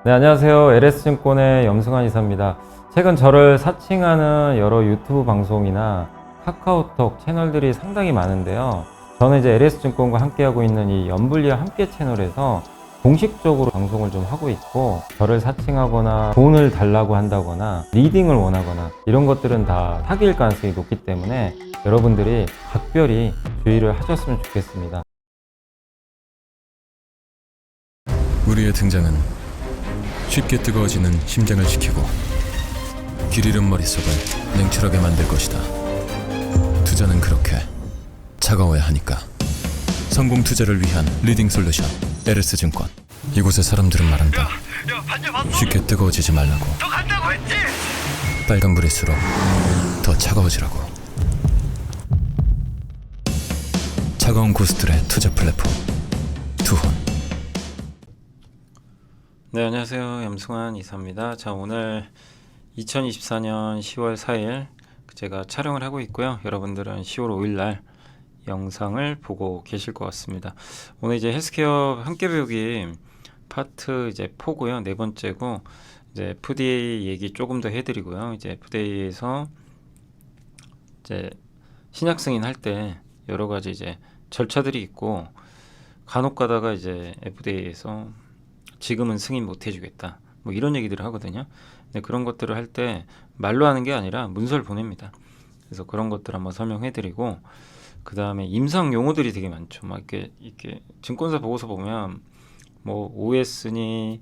네, 안녕하세요. LS증권의 염승환 이사입니다. 최근 저를 사칭하는 여러 유튜브 방송이나 카카오톡 채널들이 상당히 많은데요. 저는 이제 LS증권과 함께하고 있는 이 연불리와 함께 채널에서 공식적으로 방송을 좀 하고 있고, 저를 사칭하거나 돈을 달라고 한다거나 리딩을 원하거나 이런 것들은 다 사기일 가능성이 높기 때문에 여러분들이 각별히 주의를 하셨으면 좋겠습니다. 우리의 등장은 쉽게 뜨거워지는 심장을 지키고 길 잃은 머릿속을 냉철하게 만들 것이다. 투자는 그렇게 차가워야 하니까. 성공 투자를 위한 리딩 솔루션 LS증권. 이곳의 사람들은 말한다. 쉽게 뜨거워지지 말라고. 빨간불일수록 더 차가워지라고. 차가운 고수들의 투자 플랫폼 투혼. 네, 안녕하세요. 염승환 이사입니다. 자, 오늘 2024년 10월 4일 제가 촬영을 하고 있고요. 여러분들은 10월 5일 날 영상을 보고 계실 것 같습니다. 오늘 이제 헬스케어 함께 배우기 파트 이제 4고요. 네 번째고, 이제 FDA 얘기 조금 더 해드리고요. 이제 FDA에서 이제 신약 승인할 때 여러 가지 이제 절차들이 있고, 간혹 가다가 이제 FDA에서 지금은 승인 못 해주겠다, 뭐 이런 얘기들을 하거든요. 근데 그런 것들을 할 때 말로 하는 게 아니라 문서를 보냅니다. 그래서 그런 것들 한번 설명해드리고, 그 다음에 임상 용어들이 되게 많죠. 막 이렇게 증권사 보고서 보면 뭐 OS니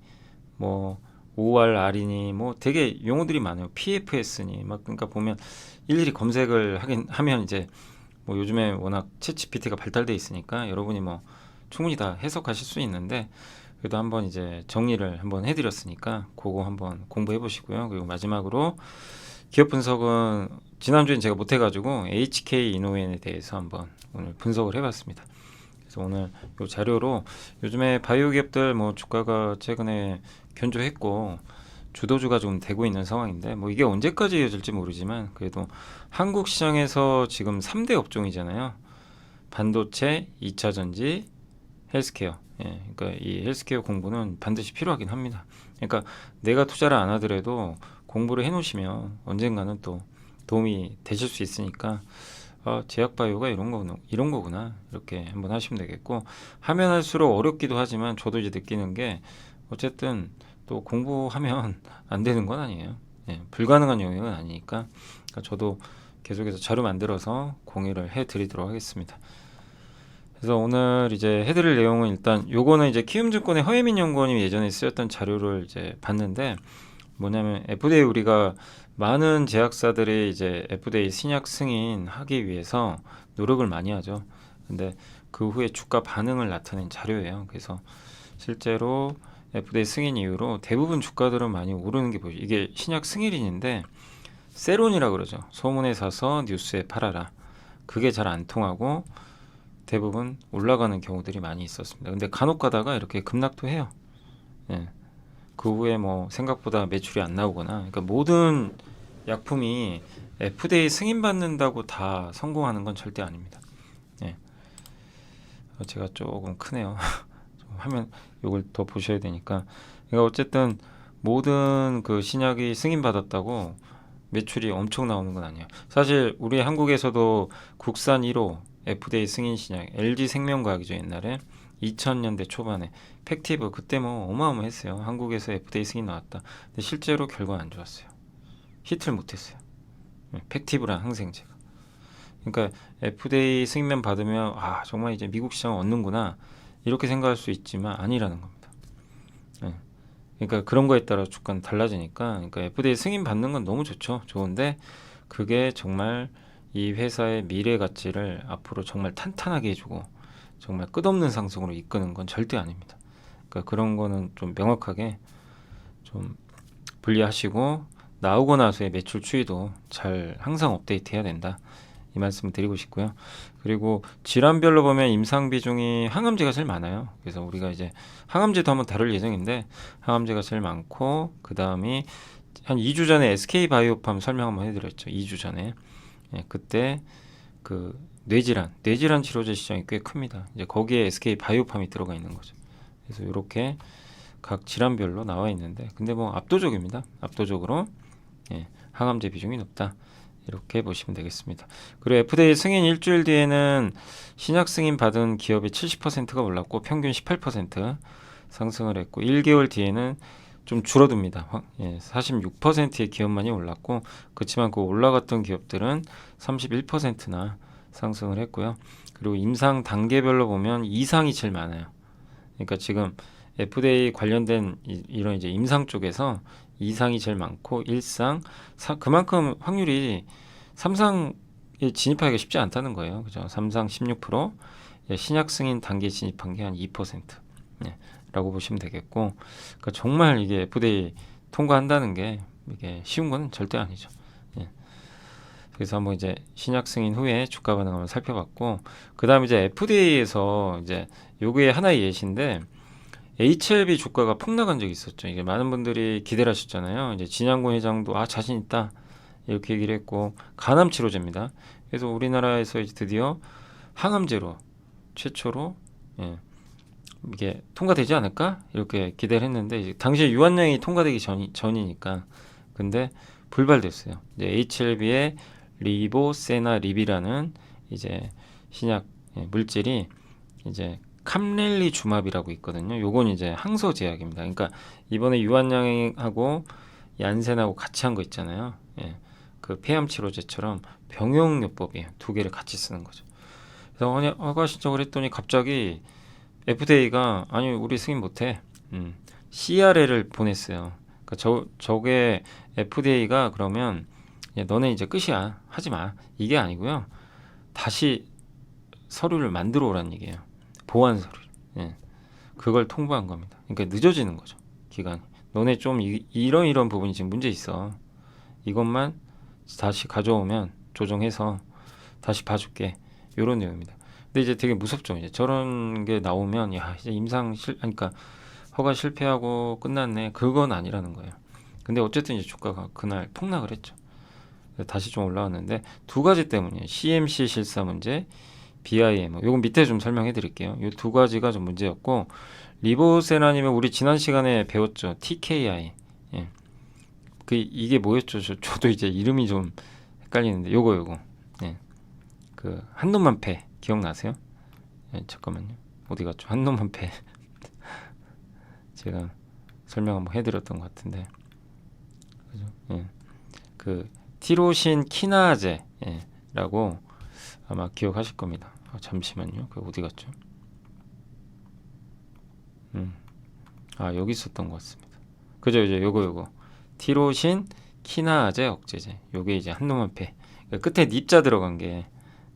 뭐 ORR이니 뭐 되게 용어들이 많아요. PFS니 막, 그러니까 보면 일일이 검색을 하면 이제 뭐 요즘에 워낙 챗GPT가 발달돼 있으니까 여러분이 뭐 충분히 다 해석하실 수 있는데, 그래도 한번 이제 정리를 한번 해드렸으니까 그거 한번 공부해 보시고요. 그리고 마지막으로 기업 분석은 지난주엔 제가 못해가지고 HK 이노엔에 대해서 한번 오늘 분석을 해봤습니다. 그래서 오늘 이 자료로 요즘에 바이오 기업들 뭐 주가가 최근에 견조했고 주도주가 좀 되고 있는 상황인데, 뭐 이게 언제까지 이어질지 모르지만 그래도 한국 시장에서 지금 3대 업종이잖아요. 반도체, 2차전지, 헬스케어. 예, 그러니까 이 헬스케어 공부는 반드시 필요하긴 합니다. 그러니까 내가 투자를 안 하더라도 공부를 해놓으시면 언젠가는 또 도움이 되실 수 있으니까, 제약바이오가 이런 거구나 이렇게 한번 하시면 되겠고, 하면 할수록 어렵기도 하지만 저도 이제 느끼는 게, 어쨌든 또 공부하면 안 되는 건 아니에요. 예, 불가능한 영역은 아니니까. 그러니까 저도 계속해서 자료 만들어서 공유를 해드리도록 하겠습니다. 그래서 오늘 이제 해드릴 내용은, 일단 요거는 이제 키움증권의 허예민 연구원이 예전에 쓰였던 자료를 이제 봤는데, 뭐냐면 FDA, 우리가 많은 제약사들이 이제 FDA 신약 승인하기 위해서 노력을 많이 하죠. 근데 그 후에 주가 반응을 나타낸 자료예요. 그래서 실제로 FDA 승인 이후로 대부분 주가들은 많이 오르는 게 보이죠. 이게 신약 승인인데 세론이라고 그러죠. 소문에 사서 뉴스에 팔아라. 그게 잘 안 통하고 대부분 올라가는 경우들이 많이 있었습니다. 근데 간혹 가다가 이렇게 급락도 해요. 예. 그 후에 뭐 생각보다 매출이 안 나오거나, 그러니까 모든 약품이 FDA 승인 받는다고 다 성공하는 건 절대 아닙니다. 예. 제가 조금 크네요. 하면 이걸 더 보셔야 되니까. 그러니까 어쨌든 모든 그 신약이 승인 받았다고 매출이 엄청 나오는 건 아니에요. 사실 우리 한국에서도 국산 1호 FDA 승인 신약 LG 생명과학이죠. 옛날에 2000년대 초반에 팩티브, 그때 뭐 어마어마했어요. 한국에서 FDA 승인 나왔다. 근데 실제로 결과는 안 좋았어요. 히트를 못했어요. 팩티브란 항생제가. 그러니까 FDA 승인만 받으면 정말 이제 미국 시장을 얻는구나 이렇게 생각할 수 있지만 아니라는 겁니다. 그러니까 그런 거에 따라 주가는 달라지니까. 그러니까 FDA 승인 받는 건 너무 좋은데 그게 정말 이 회사의 미래 가치를 앞으로 정말 탄탄하게 해주고 정말 끝없는 상승으로 이끄는 건 절대 아닙니다. 그러니까 그런 거는 좀 명확하게 좀 분리하시고, 나오고 나서의 매출 추이도 잘 항상 업데이트 해야 된다, 이 말씀을 드리고 싶고요. 그리고 질환별로 보면 임상 비중이 항암제가 제일 많아요. 그래서 우리가 이제 항암제도 한번 다룰 예정인데, 항암제가 제일 많고, 그 다음이 한 2주 전에 SK바이오팜 설명 한번 해드렸죠. 2주 전에. 예, 그때 그 뇌질환 치료제 시장이 꽤 큽니다. 이제 거기에 SK바이오팜이 들어가 있는 거죠. 그래서 이렇게 각 질환별로 나와 있는데, 근데 뭐 압도적입니다. 압도적으로 항암제 비중이 높다, 이렇게 보시면 되겠습니다. 그리고 FDA 승인 일주일 뒤에는 신약 승인 받은 기업의 70%가 올랐고 평균 18% 상승을 했고, 1개월 뒤에는 좀 줄어듭니다. 46%의 기업만이 올랐고, 그렇지만 그 올라갔던 기업들은 31%나 상승을 했고요. 그리고 임상 단계별로 보면 2상이 제일 많아요. 그러니까 지금 FDA 관련된 이런 이제 임상 쪽에서 2상이 제일 많고, 1상, 그만큼 확률이 3상에 진입하기가 쉽지 않다는 거예요. 그죠? 3상 16%, 신약 승인 단계에 진입한 게 한 2%. 라고 보시면 되겠고, 그러니까 정말 이게 FDA 통과한다는 게 이게 쉬운 건 절대 아니죠. 그래서 한번 이제 신약 승인 후에 주가 반응 한번 살펴봤고, 그 다음에 이제 FDA에서 이제 요게 하나의 예시인데, HLB 주가가 폭락한 적이 있었죠. 이게 많은 분들이 기대를 하셨잖아요. 이제 진양곤 회장도 자신 있다, 이렇게 얘기를 했고, 간암 치료제입니다. 그래서 우리나라에서 이제 드디어 항암제로 최초로 이게 통과되지 않을까, 이렇게 기대를 했는데, 이제 당시에 유한량이 통과되기 전이니까. 근데 불발됐어요. 이제 HLB의 리보세나립이라는 이제 신약 물질이 이제 캄렐리주맙이라고 있거든요. 요건 이제 항소 제약입니다. 그러니까 이번에 유한양하고 얀센하고 같이 한 거 있잖아요. 그 폐암 치료제처럼 병용요법이에요. 두 개를 같이 쓰는 거죠. 그래서 허가 신청을 했더니 갑자기 FDA가 아니 우리 승인 못해. CRL을 보냈어요. 그러니까 저게 FDA가 그러면 너네 이제 끝이야, 하지 마, 이게 아니고요. 다시 서류를 만들어 오라는 얘기예요. 보완 서류. 그걸 통보한 겁니다. 그러니까 늦어지는 거죠, 기간이. 너네 좀 이런 부분이 지금 문제 있어. 이것만 다시 가져오면 조정해서 다시 봐줄게. 이런 내용입니다. 근데 이제 되게 무섭죠. 이제 저런 게 나오면 이제 그러니까 허가 실패하고 끝났네, 그건 아니라는 거예요. 근데 어쨌든 이제 주가가 그날 폭락을 했죠. 다시 좀 올라왔는데 두 가지 때문이에요. CMC 실사 문제, BIM. 요건 밑에 좀 설명해 드릴게요. 이 두 가지가 좀 문제였고, 리보세라님은 우리 지난 시간에 배웠죠. TKI. 이게 뭐였죠? 저도 이제 이름이 좀 헷갈리는데, 요거. 그 한놈만 패 기억나세요? 잠깐만요. 어디 갔죠? 한놈만 패. 제가 설명 한번 해드렸던 것 같은데, 그죠? 그 티로신 키나제라고 아마 기억하실 겁니다. 잠시만요. 그 어디 갔죠? 여기 있었던 것 같습니다. 그죠, 이제 요거 티로신 키나제 억제제. 요게 이제 한놈만 패. 그러니까 끝에 닙자 들어간 게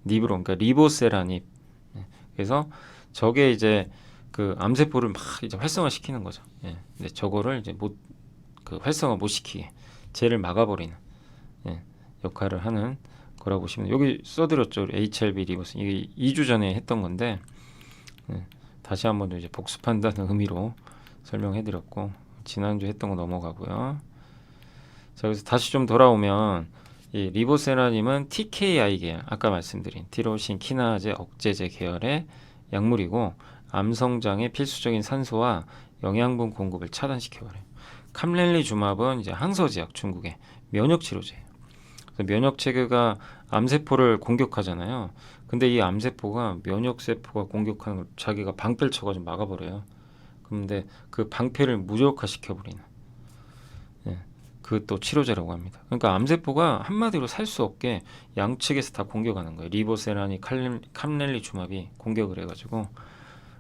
닙으로, 그러니까 리보세라 닙. 그래서 저게 이제 그 암세포를 막 이제 활성화시키는 거죠. 근데 저거를 이제 활성화 못 시키게 쟤를 막아버리는 역할을 하는 거라고 보시면, 여기 써드렸죠. HLB 리버스. 이게 2주 전에 했던 건데, 다시 한번 이제 복습한다는 의미로 설명해드렸고, 지난주 했던 거 넘어가고요. 자, 그래서 다시 좀 돌아오면, 이 리보세라님은 TKI 계열, 아까 말씀드린 티로신 키나제 억제제 계열의 약물이고, 암성장의 필수적인 산소와 영양분 공급을 차단시켜버려요. 캄렐리주맙은 이제 항소제약, 중국의 면역 치료제예요. 면역 체계가 암세포를 공격하잖아요. 근데 이 암세포가 면역세포가 공격하는 걸 자기가 방패를 쳐가지고 막아버려요. 그런데 그 방패를 무력화시켜버리는, 그것도 치료제라고 합니다. 그러니까 암세포가 한마디로 살 수 없게 양측에서 다 공격하는 거예요. 리보세라니 캄렐리주맙이 공격을 해가지고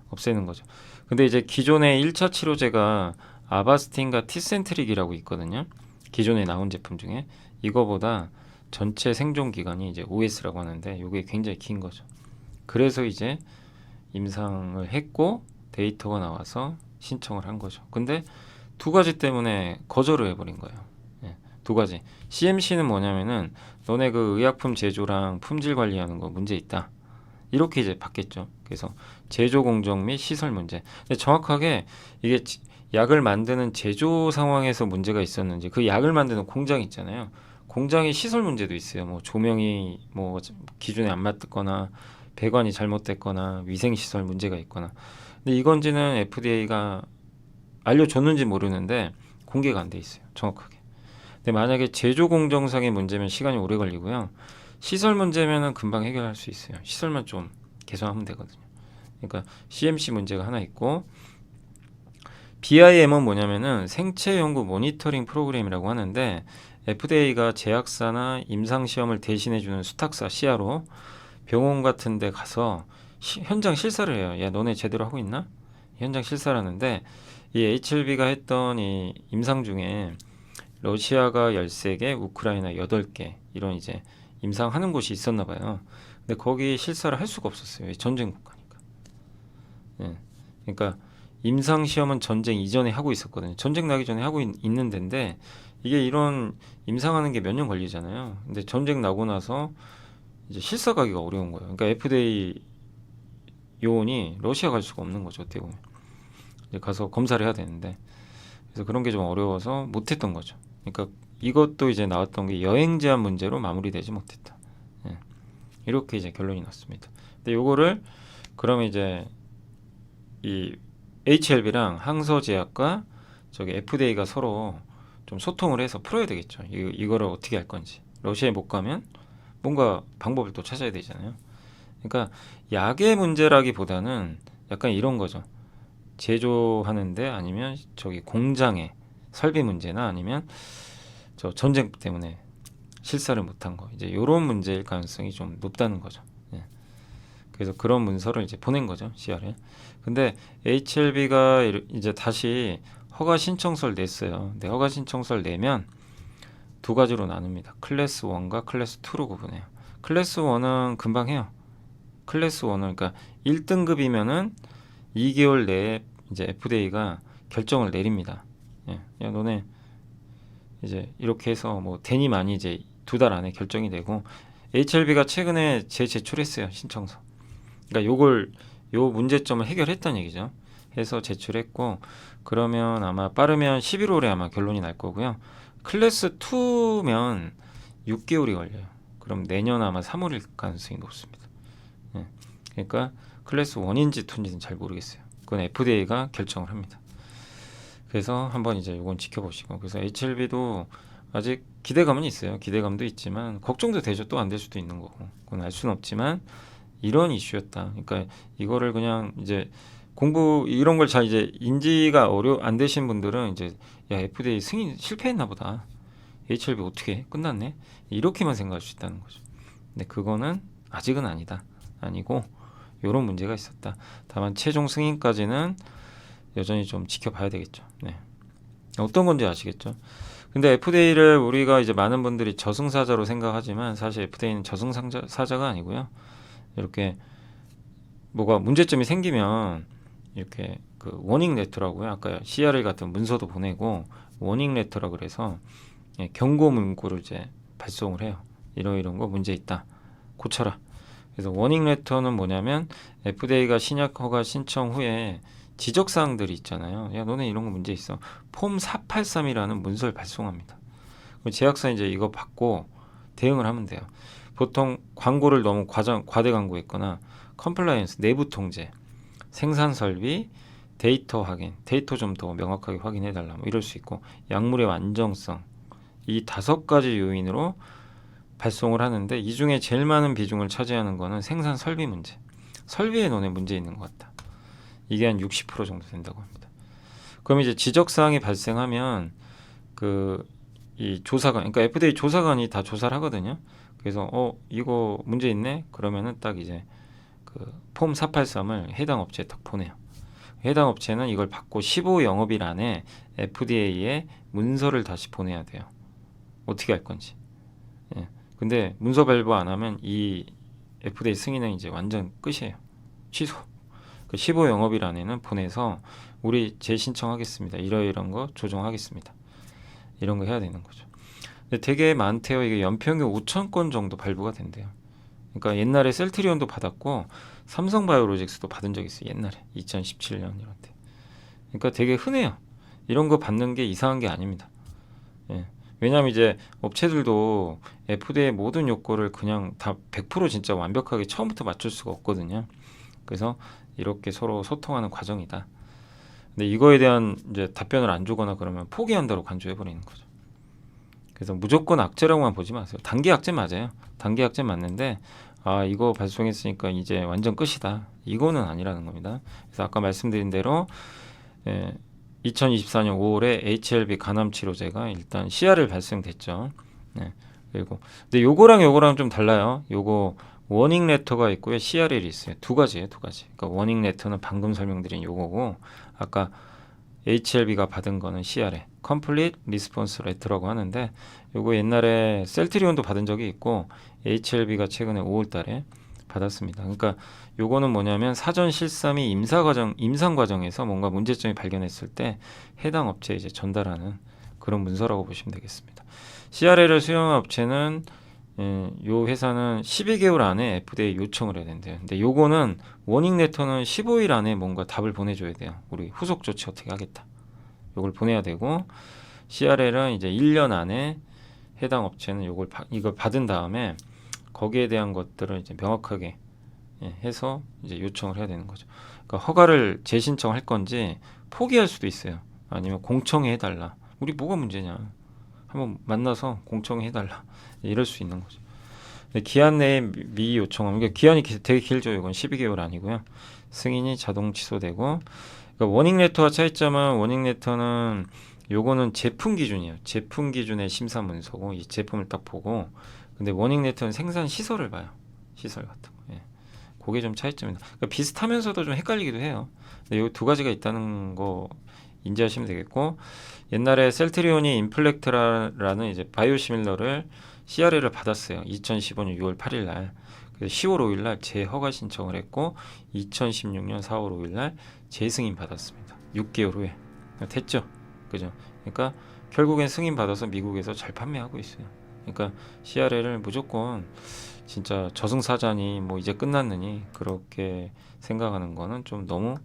없애는 거죠. 근데 이제 기존의 1차 치료제가 아바스틴과 티센트릭이라고 있거든요. 기존에 나온 제품 중에 이거보다 전체 생존 기간이 이제 OS라고 하는데, 이게 굉장히 긴 거죠. 그래서 이제 임상을 했고 데이터가 나와서 신청을 한 거죠. 근데 두 가지 때문에 거절을 해버린 거예요. 두 가지. CMC는 뭐냐면은 너네 그 의약품 제조랑 품질 관리하는 거 문제 있다, 이렇게 이제 받겠죠. 그래서 제조 공정 및 시설 문제. 근데 정확하게 이게 약을 만드는 제조 상황에서 문제가 있었는지, 그 약을 만드는 공장 있잖아요. 공장의 시설 문제도 있어요. 뭐 조명이 뭐 기준에 안 맞거나 배관이 잘못됐거나 위생 시설 문제가 있거나. 근데 이건지는 FDA가 알려줬는지 모르는데 공개가 안 돼 있어요. 정확하게. 근데 만약에 제조 공정상의 문제면 시간이 오래 걸리고요. 시설 문제면은 금방 해결할 수 있어요. 시설만 좀 개선하면 되거든요. 그러니까 CMC 문제가 하나 있고, BIM은 뭐냐면은 생체 연구 모니터링 프로그램이라고 하는데, FDA가 제약사나 임상 시험을 대신해 주는 수탁사 CRO, 병원 같은 데 가서 현장 실사를 해요. 야, 너네 제대로 하고 있나? 현장 실사를 하는데, 이 HLB가 했던 이 임상 중에 러시아가 13개, 우크라이나 8개 이런 이제 임상하는 곳이 있었나 봐요. 근데 거기 실사를 할 수가 없었어요. 전쟁 국가니까. 예. 그러니까 임상 시험은 전쟁 이전에 하고 있었거든요. 전쟁 나기 전에 하고 있는 데인데, 이게 이런 임상하는 게 몇 년 걸리잖아요. 근데 전쟁 나고 나서 이제 실사 가기가 어려운 거예요. 그러니까 FDA 요원이 러시아 갈 수가 없는 거죠. 어떻게 보면. 이제 가서 검사를 해야 되는데, 그래서 그런 게 좀 어려워서 못했던 거죠. 그러니까 이것도 이제 나왔던 게 여행 제한 문제로 마무리되지 못했다. 예. 이렇게 이제 결론이 났습니다. 근데 요거를 그러면 이제 이 HLB랑 항서제약과 저기 FDA가 서로 좀 소통을 해서 풀어야 되겠죠. 이거를 어떻게 할 건지. 러시아에 못 가면 뭔가 방법을 또 찾아야 되잖아요. 그러니까 약의 문제라기보다는 약간 이런 거죠. 제조하는데 아니면 저기 공장의 설비 문제나 아니면 저 전쟁 때문에 실사를 못한 거, 이제 이런 문제일 가능성이 좀 높다는 거죠. 예. 그래서 그런 문서를 이제 보낸 거죠, CR에. 근데 HLB가 이제 다시 허가 신청서를 냈어요. 근데 허가 신청서를 내면 두 가지로 나눕니다. 클래스 1과 클래스 2로 구분해요. 클래스 1은 금방 해요. 클래스 1은 그러니까 1등급이면은 2개월 내에 이제 FDA가 결정을 내립니다. 예. 야, 너네 이제 이렇게 해서 뭐 되니 많이 이제 2달 안에 결정이 되고, HLB가 최근에 제출했어요, 신청서. 그러니까 요 문제점을 해결했다는 얘기죠. 해서 제출했고, 그러면 아마 빠르면 11월에 아마 결론이 날 거고요. 클래스 2면 6개월이 걸려요. 그럼 내년 아마 3월일 가능성이 높습니다. 예. 그러니까 클래스 1인지 2인지는 잘 모르겠어요. 그건 FDA가 결정을 합니다. 그래서 한번 이제 이건 지켜보시고, 그래서 HLB도 아직 기대감은 있어요. 기대감도 있지만 걱정도 되죠. 또 안 될 수도 있는 거고, 그건 알 수는 없지만 이런 이슈였다. 그러니까 이거를 그냥 이제 공부 이런 걸 잘 이제 인지가 안 되신 분들은 이제 야, FDA 승인 실패했나 보다. HLB 어떻게 해? 끝났네. 이렇게만 생각할 수 있다는 거죠. 근데 그거는 아직은 아니다. 아니고 이런 문제가 있었다. 다만 최종 승인까지는 여전히 좀 지켜봐야 되겠죠. 네. 어떤 건지 아시겠죠? 근데 FDA를 우리가 이제 많은 분들이 저승사자로 생각하지만 사실 FDA는 저승사자가 아니고요. 이렇게 뭐가 문제점이 생기면 이렇게 그 워닝 레터라고요. 아까 CRL 같은 문서도 보내고 워닝 레터라 그래서 경고 문구를 이제 발송을 해요. 이런 거 문제 있다. 고쳐라. 그래서 워닝 레터는 뭐냐면 FDA가 신약 허가 신청 후에 지적 사항들이 있잖아요. 야, 너네 이런 거 문제 있어. 폼 483이라는 문서를 발송합니다. 제약사 이제 이거 받고 대응을 하면 돼요. 보통 광고를 너무 과대 광고했거나 컴플라이언스 내부 통제, 생산 설비, 데이터 확인, 데이터 좀 더 명확하게 확인해 달라. 뭐 이럴 수 있고, 약물의 완전성, 이 5가지 요인으로 발송을 하는데, 이 중에 제일 많은 비중을 차지하는 거는 생산 설비 문제. 설비에 너네 문제 있는 것 같다. 이게 한 60% 정도 된다고 합니다. 그럼 이제 지적 사항이 발생하면 이 조사관, 그러니까 FDA 조사관이 다 조사를 하거든요. 그래서 이거 문제 있네. 그러면은 딱 이제 그 폼 483을 해당 업체에 딱 보내요. 해당 업체는 이걸 받고 15영업일 안에 FDA에 문서를 다시 보내야 돼요. 어떻게 할 건지. 예. 근데 문서 발부 안 하면 이 FDA 승인은 이제 완전 끝이에요. 취소. 그 15영업일 안에는 보내서 우리 재신청하겠습니다. 이런 거 조정하겠습니다. 이런 거 해야 되는 거죠. 근데 되게 많대요. 이게 연평균 5,000건 정도 발부가 된대요. 그러니까 옛날에 셀트리온도 받았고 삼성바이오로직스도 받은 적이 있어요. 옛날에 2017년 이런 때. 그러니까 되게 흔해요. 이런 거 받는 게 이상한 게 아닙니다. 예. 왜냐하면 이제 업체들도 FDA 모든 요건을 그냥 다 100% 진짜 완벽하게 처음부터 맞출 수가 없거든요. 그래서 이렇게 서로 소통하는 과정이다. 근데 이거에 대한 이제 답변을 안 주거나 그러면 포기한다고 간주해 버리는 거죠. 그래서 무조건 악재라고만 보지 마세요. 단기 악재 맞아요. 단기 악재 맞는데 이거 발송했으니까 이제 완전 끝이다. 이거는 아니라는 겁니다. 그래서 아까 말씀드린 대로 2024년 5월에 HLB 간암 치료제가 일단 CRL 발생됐죠. 그리고 근데 요거랑 좀 달라요. 요거 워닝 레터가 있고요. CRL이 있어요. 두 가지예요. 그러니까 워닝 레터는 방금 설명드린 요거고 아까 HLB가 받은 거는 CRL, Complete Response Letter라고 하는데 요거 옛날에 셀트리온도 받은 적이 있고 HLB가 최근에 5월 달에 받았습니다. 그러니까 요거는 뭐냐면 사전 실사 및 임상 과정에서 뭔가 문제점이 발견했을 때 해당 업체에 이제 전달하는 그런 문서라고 보시면 되겠습니다. CRL을 수용한 업체는 요 회사는 12개월 안에 FDA 요청을 해야 된대요. 근데 요거는 워닝 레터는 15일 안에 뭔가 답을 보내줘야 돼요. 우리 후속 조치 어떻게 하겠다. 요걸 보내야 되고 CRL은 이제 1년 안에 해당 업체는 이걸 받은 다음에 거기에 대한 것들을 이제 명확하게 해서 이제 요청을 해야 되는 거죠. 그러니까 허가를 재신청할 건지 포기할 수도 있어요. 아니면 공청회 해달라. 우리 뭐가 문제냐. 한번 만나서 공청회 해달라. 이럴 수 있는 거죠. 기한 내에 미의 요청하면 그러니까 기한이 되게 길죠. 이건 12개월 아니고요. 승인이 자동 취소되고 그러니까 워닝 레터와 차이점은 워닝 레터는 요거는 제품 기준이에요. 제품 기준의 심사 문서고 이 제품을 딱 보고 근데 워닝 레터는 생산 시설을 봐요. 시설 같은 거. 그게 좀 차이점입니다. 그러니까 비슷하면서도 좀 헷갈리기도 해요. 근데 이 두 가지가 있다는 거 인지하시면 되겠고 옛날에 셀트리온이 인플렉트라는 이제 바이오시밀러를 CRL을 받았어요. 2015년 6월 8일 날. 그래서 10월 5일 날 재허가 신청을 했고 2016년 4월 5일 날 재승인 받았습니다. 6개월 후에. 됐죠? 그죠? 그러니까 결국엔 승인 받아서 미국에서 잘 판매하고 있어요. 그러니까 CRL을 무조건 진짜 저승사자니 뭐 이제 끝났느니 그렇게 생각하는 거는 좀 너무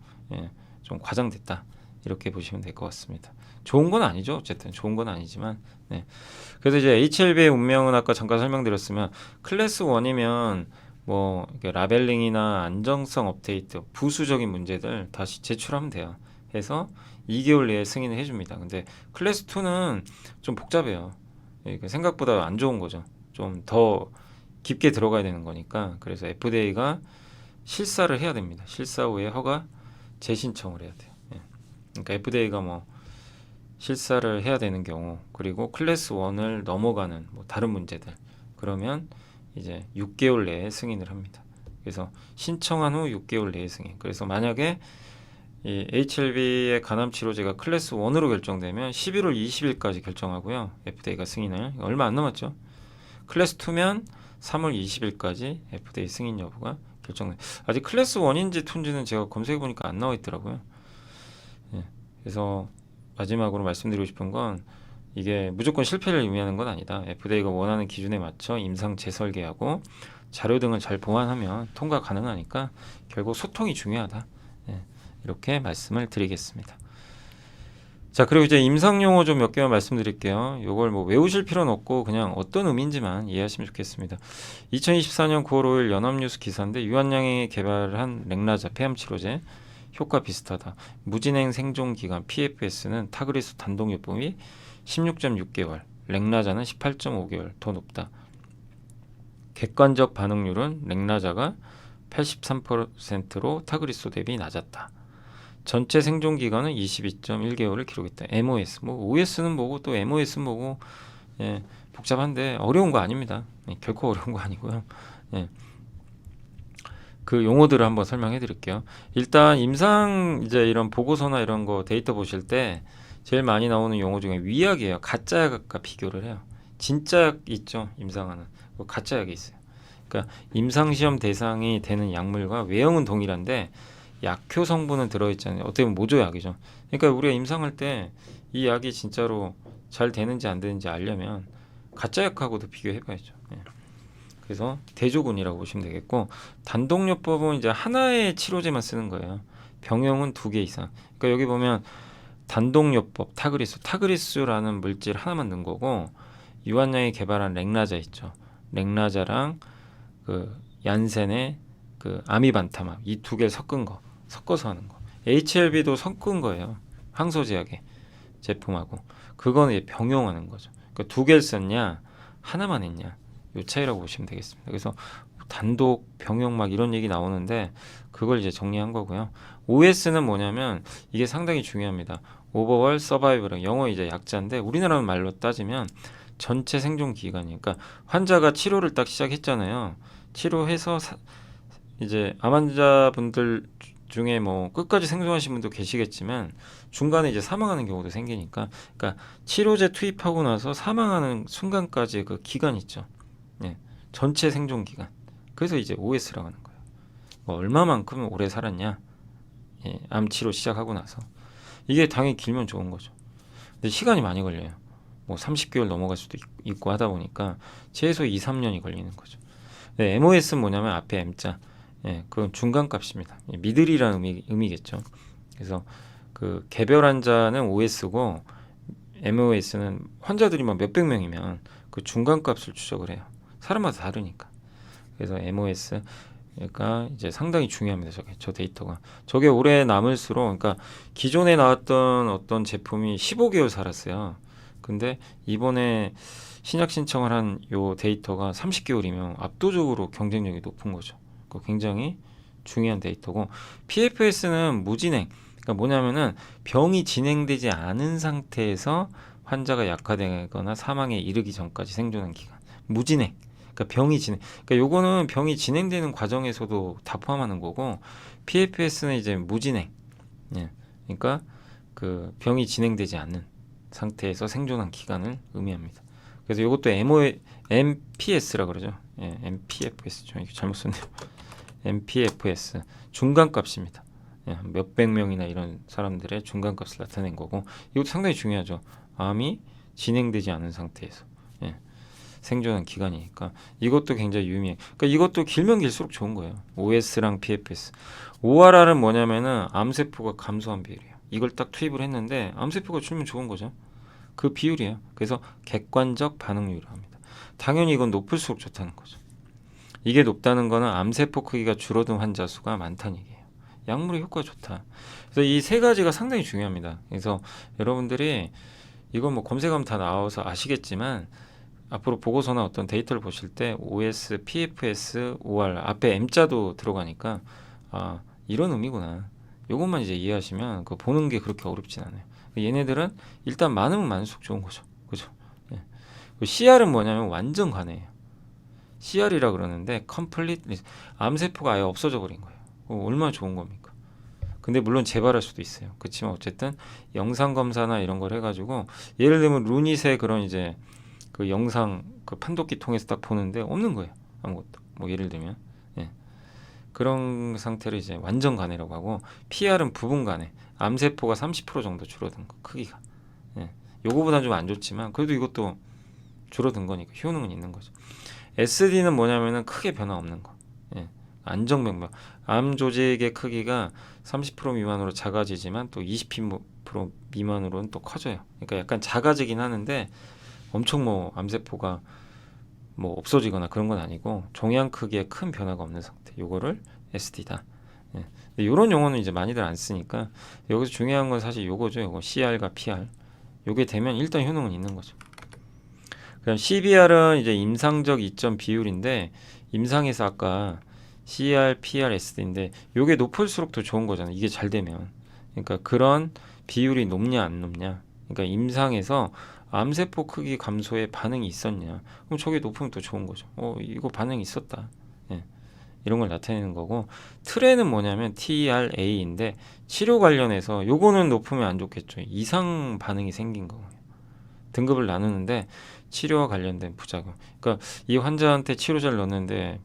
좀 과장됐다. 이렇게 보시면 될 것 같습니다. 좋은 건 아니죠. 어쨌든 좋은 건 아니지만 그래서 이제 HLB의 운명은 아까 잠깐 설명드렸으면 클래스 1이면 뭐 라벨링이나 안정성 업데이트 부수적인 문제들 다시 제출하면 돼요. 해서 2개월 내에 승인을 해줍니다. 근데 클래스 2는 좀 복잡해요. 생각보다 안 좋은 거죠. 좀 더 깊게 들어가야 되는 거니까 그래서 FDA가 실사를 해야 됩니다. 실사 후에 허가 재신청을 해야 돼요. 그러니까 FDA가 뭐 실사를 해야 되는 경우 그리고 클래스 1을 넘어가는 뭐 다른 문제들 그러면 이제 6개월 내에 승인을 합니다. 그래서 신청한 후 6개월 내에 승인. 그래서 만약에 이 HLB의 간암 치료제가 클래스 1으로 결정되면 11월 20일까지 결정하고요. FDA가 승인을 얼마 안 남았죠. 클래스 2면 3월 20일까지 FDA 승인 여부가 결정돼. 아직 클래스 1인지 2인지는 제가 검색해 보니까 안 나와 있더라고요. 그래서 마지막으로 말씀드리고 싶은 건 이게 무조건 실패를 의미하는 건 아니다. FDA가 원하는 기준에 맞춰 임상 재설계하고 자료 등을 잘 보완하면 통과 가능하니까 결국 소통이 중요하다. 이렇게 말씀을 드리겠습니다. 자, 그리고 이제 임상 용어 좀 몇 개만 말씀드릴게요. 이걸 뭐 외우실 필요는 없고 그냥 어떤 의미인지만 이해하시면 좋겠습니다. 2024년 9월 5일 연합뉴스 기사인데 유한양이 개발한 렉나자 폐암 치료제 효과 비슷하다. 무진행 생존 기간 PFS는 타그리스 단독요법이 16.6개월, 렉나자는 18.5개월 더 높다. 객관적 반응률은 렉나자가 83%로 타그리스 대비 낮았다. 전체 생존 기간은 22.1개월을 기록했다. MOS, 뭐 OS는 뭐고 또 MOS는 뭐고 복잡한데 어려운 거 아닙니다. 결코 어려운 거 아니고요. 그 용어들을 한번 설명해 드릴게요. 일단 임상 이제 이런 보고서나 이런 거 데이터 보실 때 제일 많이 나오는 용어 중에 위약이에요. 가짜 약과 비교를 해요. 진짜 약 있죠. 임상하는 가짜 약이 있어요. 그러니까 임상 시험 대상이 되는 약물과 외형은 동일한데 약효 성분은 들어있잖아요. 어떻게 보면 모조약이죠. 그러니까 우리가 임상할 때 이 약이 진짜로 잘 되는지 안 되는지 알려면 가짜 약하고도 비교해봐야죠. 그래서 대조군이라고 보시면 되겠고 단독요법은 이제 하나의 치료제만 쓰는 거예요. 병용은 2개 이상. 그러니까 여기 보면 단독요법 타그리스라는 물질 하나만 넣은 거고 유한양이 개발한 렉나자 있죠. 렉나자랑 그 얀센의 그 아미반타막 이 2개 섞은 거 섞어서 하는 거. HLB도 섞은 거예요. 항소제약의 제품하고 그거는 이제 병용하는 거죠. 그러니까 두 개를 썼냐 하나만 했냐 요 차이라고 보시면 되겠습니다. 그래서 단독 병용 막 이런 얘기 나오는데 그걸 이제 정리한 거고요. OS는 뭐냐면 이게 상당히 중요합니다. 오버월 서바이벌 영어 이제 약자인데 우리나라 말로 따지면 전체 생존 기간이 그러니까 환자가 치료를 딱 시작했잖아요. 치료해서 이제 암 환자분들 중에 뭐 끝까지 생존하신 분도 계시겠지만 중간에 이제 사망하는 경우도 생기니까 그러니까 치료제 투입하고 나서 사망하는 순간까지의 그 기간 있죠. 예. 전체 생존 기간. 그래서 이제 OS라고 하는 거예요. 뭐 얼마만큼 오래 살았냐. 예. 암 치료 시작하고 나서. 이게 당연히 길면 좋은 거죠. 근데 시간이 많이 걸려요. 뭐 30개월 넘어갈 수도 있고 하다 보니까 최소 2, 3년이 걸리는 거죠. 네, MOS는 뭐냐면 앞에 M자. 예, 그건 중간값입니다. 미들이라는 의미겠죠. 그래서 그 개별 환자는 OS고 MOS는 환자들이 막 몇백 명이면 그 중간값을 추적을 해요. 사람마다 다르니까. 그래서 MOS 그러니까 이제 상당히 중요합니다. 저 데이터가. 저게 오래 남을수록 그러니까 기존에 나왔던 어떤 제품이 15개월 살았어요. 근데 이번에 신약 신청을 한 요 데이터가 30개월이면 압도적으로 경쟁력이 높은 거죠. 굉장히 중요한 데이터고 PFS는 무진행 그러니까 뭐냐면은 병이 진행되지 않은 상태에서 환자가 약화되거나 사망에 이르기 전까지 생존한 기간 무진행 그러니까 병이 진행 그러니까 요거는 병이 진행되는 과정에서도 다 포함하는 거고 PFS는 이제 무진행 예. 그러니까 그 병이 진행되지 않는 상태에서 생존한 기간을 의미합니다. 그래서 이것도 MPS라 그러죠. 예, MPFS 좀 잘못 썼네요. MPFS 중간값입니다. 예, 몇백 명이나 이런 사람들의 중간값을 나타낸 거고 이것도 상당히 중요하죠. 암이 진행되지 않은 상태에서 예, 생존한 기간이니까 이것도 굉장히 유의미해. 그러니까 이것도 길면 길수록 좋은 거예요. OS랑 PFS. ORR은 뭐냐면은 암세포가 감소한 비율이에요. 이걸 딱 투입을 했는데 암세포가 줄면 좋은 거죠. 그 비율이에요. 그래서 객관적 반응률을 합니다. 당연히 이건 높을수록 좋다는 거죠. 이게 높다는 거는 암세포 크기가 줄어든 환자 수가 많다는 얘기예요. 약물의 효과가 좋다. 그래서 이 세 가지가 상당히 중요합니다. 그래서 여러분들이 이건 뭐 검색하면 다 나와서 아시겠지만 앞으로 보고서나 어떤 데이터를 보실 때 OS, PFS, OR 앞에 M자도 들어가니까 아 이런 의미구나. 이것만 이제 이해하시면 그 보는 게 그렇게 어렵진 않아요. 얘네들은 일단 많으면 많을수록 좋은 거죠. 그죠? 예. CR은 뭐냐면 완전 관해예요. CR이라 그러는데 complete 암세포가 아예 없어져 버린 거예요. 얼마나 좋은 겁니까? 근데 물론 재발할 수도 있어요. 그렇지만 어쨌든 영상 검사나 이런 걸 해가지고 예를 들면 루닛의 그런 이제 그 영상 그 판독기 통해서 딱 보는데 없는 거예요. 아무것도. 뭐 예를 들면 예. 그런 상태를 이제 완전 간해라고 하고 PR은 부분 간해. 암세포가 30% 정도 줄어든 거 크기가. 예. 요거보다는 좀 안 좋지만 그래도 이것도 줄어든 거니까 효능은 있는 거죠. SD는 뭐냐면은 크게 변화 없는 거. 예. 안정병명. 암 조직의 크기가 30% 미만으로 작아지지만 또 20% 미만으로는 또 커져요. 그러니까 약간 작아지긴 하는데 엄청 뭐 암세포가 뭐 없어지거나 그런 건 아니고 종양 크기에 큰 변화가 없는 상태. 요거를 SD다. 예. 이런 용어는 이제 많이들 안 쓰니까 여기서 중요한 건 사실 요거죠. 요거 CR과 PR. 요게 되면 일단 효능은 있는 거죠. 그럼 CBR은 이제 임상적 이점 비율인데 임상에서 아까 CR, PR, SD인데 요게 높을수록 더 좋은 거잖아요. 이게 잘 되면. 그러니까 그런 비율이 높냐 안 높냐. 그러니까 임상에서 암세포 크기 감소에 반응이 있었냐. 그럼 저게 높으면 더 좋은 거죠. 이거 반응이 있었다. 예. 이런 걸 나타내는 거고 트레는 뭐냐면 TRA인데 치료 관련해서 요거는 높으면 안 좋겠죠. 이상 반응이 생긴 거예요. 등급을 나누는데 치료와 관련된 부작용. 그러니까 이 환자한테 치료제를 넣었는데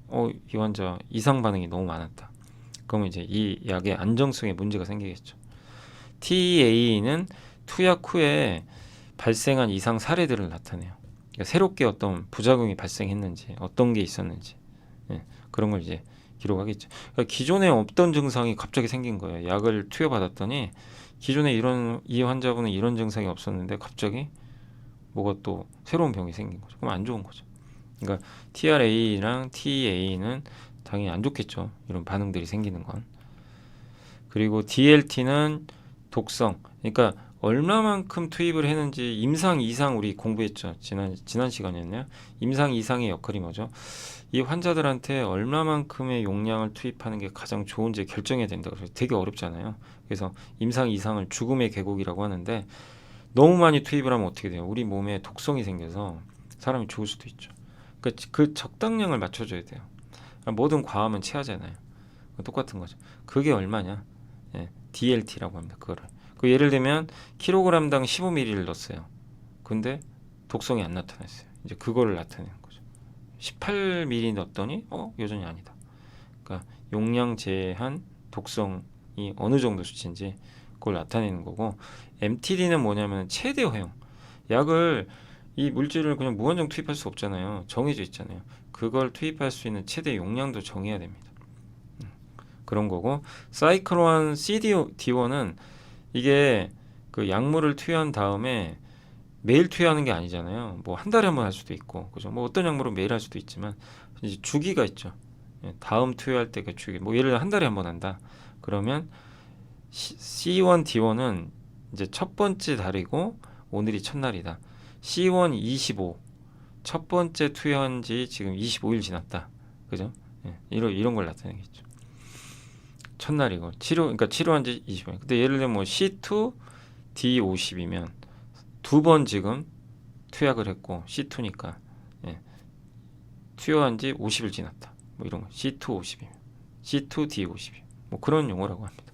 이 환자 이상 반응이 너무 많았다. 그러면 이제 이 약의 안정성에 문제가 생기겠죠. TA는 투약 후에 발생한 이상 사례들을 나타내요. 그러니까 새롭게 어떤 부작용이 발생했는지 어떤 게 있었는지 예, 그런 걸 이제 기록하겠죠. 그러니까 기존에 없던 증상이 갑자기 생긴 거예요. 약을 투여받았더니 기존에 이 환자분은 이런 증상이 없었는데 갑자기 뭐가 또 새로운 병이 생긴 거죠. 그럼 안 좋은 거죠. 그러니까 TRA랑 TA는 당연히 안 좋겠죠. 이런 반응들이 생기는 건. 그리고 DLT는 독성. 그러니까 얼마만큼 투입을 했는지 임상 이상 우리 공부했죠. 지난 시간이었네요. 임상 이상의 역할이 뭐죠? 이 환자들한테 얼마만큼의 용량을 투입하는 게 가장 좋은지 결정해야 된다. 그래서 되게 어렵잖아요. 그래서 임상 이상을 죽음의 계곡이라고 하는데 너무 많이 투입을 하면 어떻게 돼요? 우리 몸에 독성이 생겨서 사람이 죽을 수도 있죠. 그러니까 그 적당량을 맞춰줘야 돼요. 뭐든 과하면 체하잖아요. 똑같은 거죠. 그게 얼마냐? 예, DLT라고 합니다. 그거를. 그 예를 들면 킬로그램당 15ml를 넣었어요. 근데 독성이 안 나타났어요. 이제 그거를 나타내는 거죠. 18ml 넣었더니 여전히 아니다. 그러니까 용량 제한 독성이 어느 정도 수치인지 그걸 나타내는 거고, MTD는 뭐냐면 최대 허용. 약을 이 물질을 그냥 무한정 투입할 수 없잖아요. 정해져 있잖아요. 그걸 투입할 수 있는 최대 용량도 정해야 됩니다. 그런 거고, 사이클론 CD-D1은 이게 그 약물을 투여한 다음에 매일 투여하는 게 아니잖아요. 뭐 한 달에 한 번 할 수도 있고, 그죠? 뭐 어떤 약물은 매일 할 수도 있지만 이제 주기가 있죠. 다음 투여할 때 그 주기. 뭐 예를 들어 한 달에 한 번 한다. 그러면 C1D1은 이제 첫 번째 달이고 오늘이 첫날이다. C1 25 첫 번째 투여한 지 지금 25일 지났다. 그죠? 이런 걸 나타내겠죠. 첫날이고 그러니까 치료한 지 20일. 근데 예를 들면 뭐 C2 D50이면 두 번 지금 투약을 했고 C2니까 투여한 지 50일 지났다. 뭐 이런 거. C2 50이면 C2 D50. 뭐 그런 용어라고 합니다.